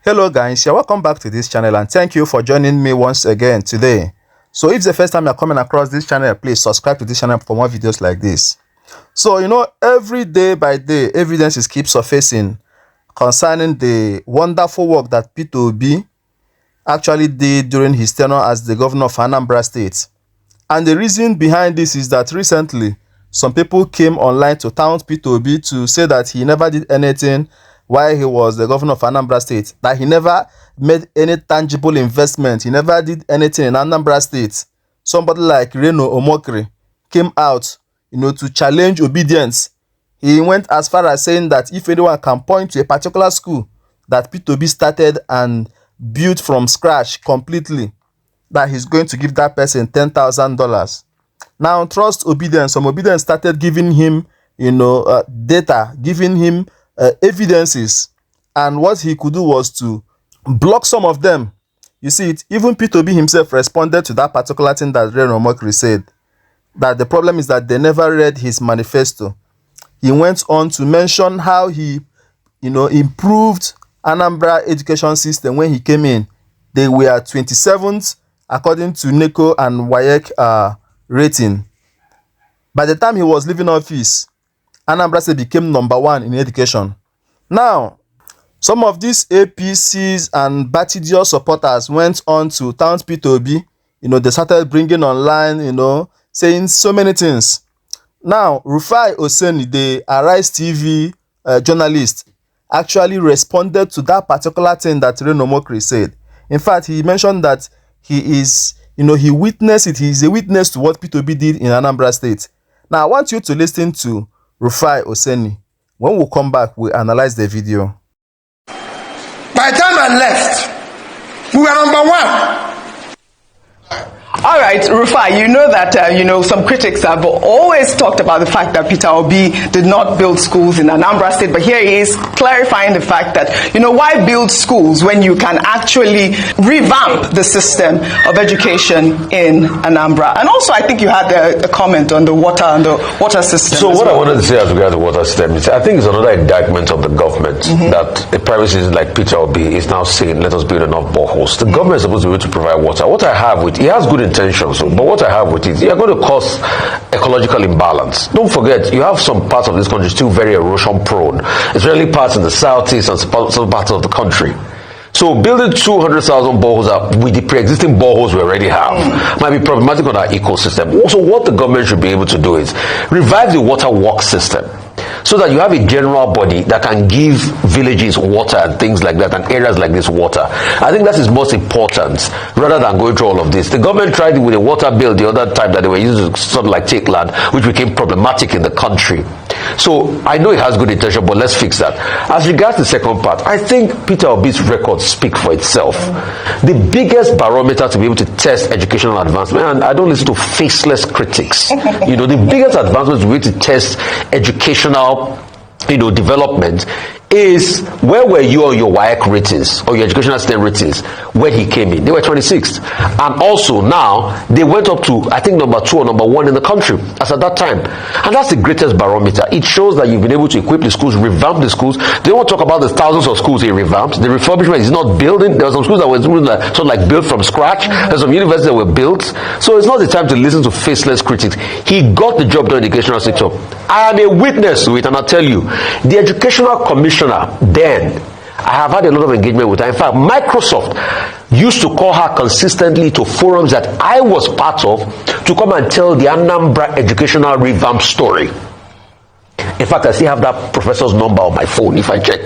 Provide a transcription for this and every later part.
Hello guys, you're welcome back to this channel and thank you for joining me once again today. So if it's the first time you're coming across this channel, please subscribe to this channel for more videos like this. So every day by day evidences keep surfacing concerning the wonderful work that Peter Obi actually did during his tenure as the governor of Anambra State. And the reason behind this is that recently some people came online to taunt Peter Obi to say that he never did anything while he was the governor of Anambra State, that he never made any tangible investment, he never did anything in Anambra State. Somebody like Reno Omokri came out, to challenge obedience. He went as far as saying that if anyone can point to a particular school that Peter Obi started and built from scratch completely, that he's going to give that person $10,000. Now, trust obedience. Some obedience started giving him, data, giving him evidences, and what he could do was to block some of them. You see it, even Peter Obi himself responded to that particular thing that Reno Omokri said, that the problem is that they never read his manifesto. He went on to mention how he improved Anambra education system when he came in. They were 27th according to NECO and WAEC rating. By the time he was leaving office, Anambra State became #1 in education. Now, some of these APCs and Batidio supporters went on to taunt Peter Obi. They started bringing online, saying so many things. Now, Rufai Oseni, the Arise TV journalist, actually responded to that particular thing that Reno Omokri said. In fact, he mentioned that he is, he witnessed it. He is a witness to what Peter Obi did in Anambra State. Now, I want you to listen to Rufai Oseni. When we come back, we'll analyze the video. By the time I left, we were #1. All right, Rufai, you know that, some critics have always talked about the fact that Peter Obi did not build schools in Anambra State, but here he is clarifying the fact that, why build schools when you can actually revamp the system of education in Anambra? And also, I think you had a comment on the water system. So what I wanted to say as regards the water system is I think it's another indictment of the government that a private citizen like Peter Obi is now saying, let us build enough boreholes. The government is supposed to be able to provide water. What I have with, he has good intentions, but what I have with it, you're going to cause ecological imbalance. Don't forget, you have some parts of this country still very erosion prone, especially parts in the southeast and some parts of the country. So building 200,000 boreholes with the pre-existing boreholes we already have might be problematic on our ecosystem. So what the government should be able to do is revive the water work system, so that you have a general body that can give villages water and things like that, and areas like this water. I think that is most important rather than going through all of this. The government tried it with a water bill the other time that they were using to sort of like take land, which became problematic in the country. So I know it has good intention, but let's fix that. As regards the second part, I think Peter Obi's records speak for itself. The biggest barometer to be able to test educational advancement, and I don't listen to faceless critics, the biggest advancement to be able to test educational development is where were you on your WAEC ratings or your educational system ratings when he came in? They were 26th, and also now they went up to I think #2 or #1 in the country as at that time, and that's the greatest barometer. It shows that you've been able to equip the schools, revamp the schools. They don't talk about the thousands of schools he revamped. The refurbishment is not building. There were some schools that were sort of like built from scratch. There's some universities that were built. So it's not the time to listen to faceless critics. He got the job done in the educational sector. I am a witness to it, and I'll tell you, the educational commissioner then, I have had a lot of engagement with her. In fact, Microsoft used to call her consistently to forums that I was part of to come and tell the Anambra educational revamp story. In fact, I still have that professor's number on my phone if I check.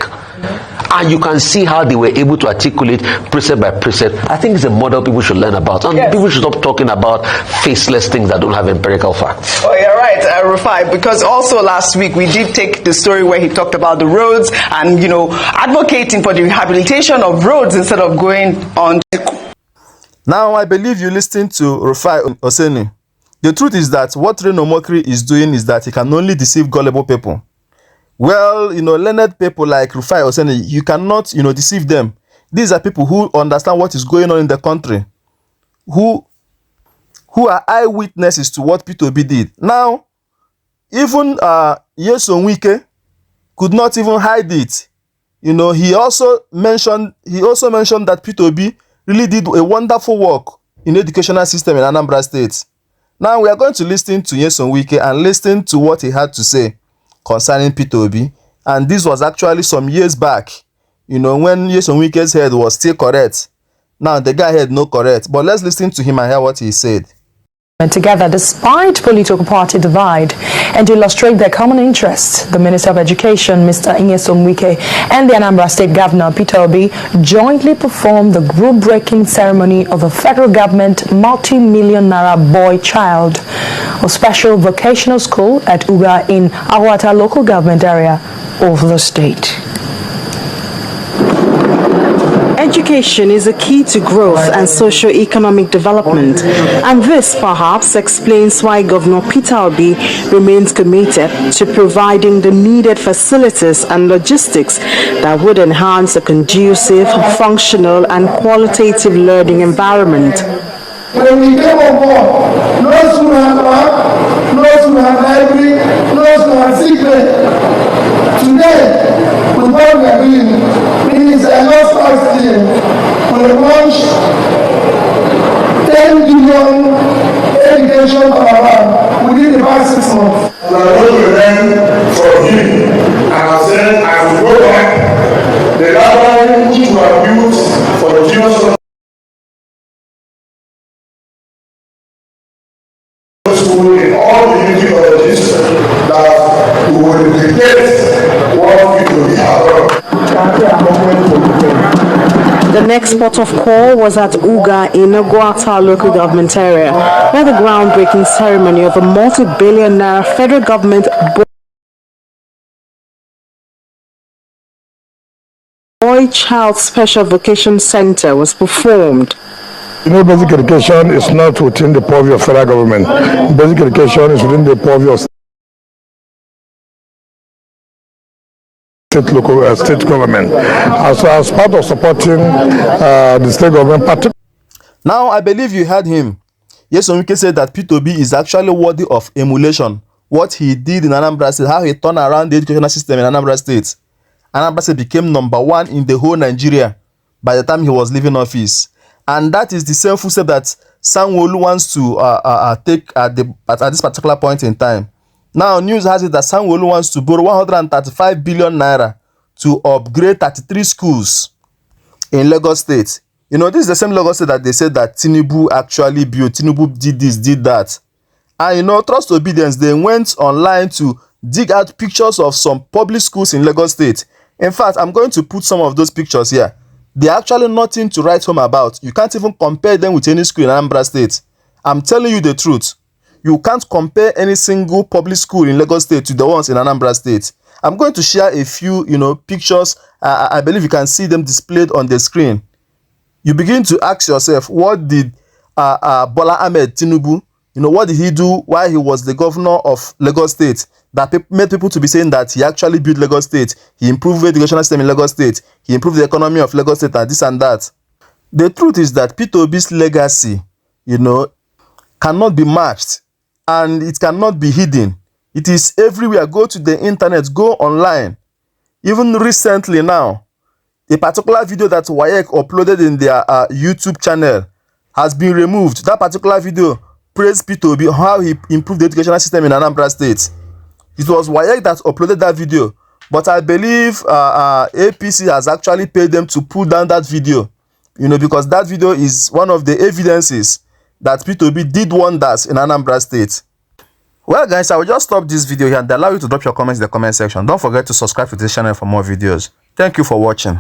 And you can see how they were able to articulate precept by precept. I think it's a model people should learn about. And people should stop talking about faceless things that don't have empirical facts. Oh, you're right, Rufai, because also last week we did take the story where he talked about the roads and, advocating for the rehabilitation of roads instead of going on. Now, I believe you listened to Rufai Oseni. The truth is that what Reno Omokri is doing is that he can only deceive gullible people. Well, learned people like Rufai Oseni, you cannot, deceive them. These are people who understand what is going on in the country, who are eyewitnesses to what Peter Obi did. Now, even Wike could not even hide it. You know, he also mentioned that Peter Obi really did a wonderful work in the educational system in Anambra State. Now we are going to listen to Nyesom Wike and listen to what he had to say concerning Peter Obi. And this was actually some years back, you know, when Nyesom Wike's head was still correct. Now the guy head no correct. But let's listen to him and hear what he said. Together despite political party divide, and to illustrate their common interests, the Minister of Education, Mr. Nyesom Wike, and the Anambra State Governor, Peter Obi, jointly performed the group-breaking ceremony of a federal government multi-million naira boy child of special vocational school at Uga in Awata local government area of the state. Education is a key to growth and socio-economic development, and this perhaps explains why Governor Peter Obi remains committed to providing the needed facilities and logistics that would enhance a conducive, functional and qualitative learning environment. When we came on board, no school had lab, no school had library, no school had secret. Today, with what we are doing, it is a lost art team. We have launched 10 billion education around within the past 6 months. And I want to learn from him. And I said, I will go back. The library which we have built for the junior school in all the unity colleges that we will replicate what people have done. The next port of call was at Uga in Agwata local government area, where the groundbreaking ceremony of a multi-billion naira federal government boy child special vocation center was performed. You know, basic education is not within the purview of federal government. Basic education is within the purview of state government. As part of supporting the state government. Now, I believe you heard him. Nyesom Wike said that Peter Obi is actually worthy of emulation. What he did in Anambra State, how he turned around the educational system in Anambra State. Anambra State became #1 in the whole Nigeria by the time he was leaving office. And that is the same footstep that Sanwo-Olu wants to take at this particular point in time. Now, news has it that Sanwo-Olu wants to borrow 135 billion naira to upgrade 33 schools in Lagos State. You know, this is the same Lagos State that they said that Tinubu actually built. Tinubu did this, did that. And, you know, trust obedience, they went online to dig out pictures of some public schools in Lagos State. In fact, I'm going to put some of those pictures here. They're actually nothing to write home about. You can't even compare them with any school in Anambra State. I'm telling you the truth. You can't compare any single public school in Lagos State to the ones in Anambra State. I'm going to share a few, you know, pictures. I believe you can see them displayed on the screen. You begin to ask yourself, what did Bola Ahmed Tinubu, you know, what did he do while he was the governor of Lagos State that made people to be saying that he actually built Lagos State, he improved the educational system in Lagos State, he improved the economy of Lagos State and this and that. The truth is that Peter Obi's legacy, you know, cannot be matched and it cannot be hidden. It is everywhere. Go to the internet, go online. Even recently now, a particular video that WAEC uploaded in their YouTube channel has been removed. That particular video praised Peter Obi, how he improved the educational system in Anambra State. It was WAEC that uploaded that video, but I believe APC has actually paid them to pull down that video, you know, because that video is one of the evidences that Peter Obi did wonders in Anambra State. Well, guys, I will just stop this video here and allow you to drop your comments in the comment section. Don't forget to subscribe to this channel for more videos. Thank you for watching.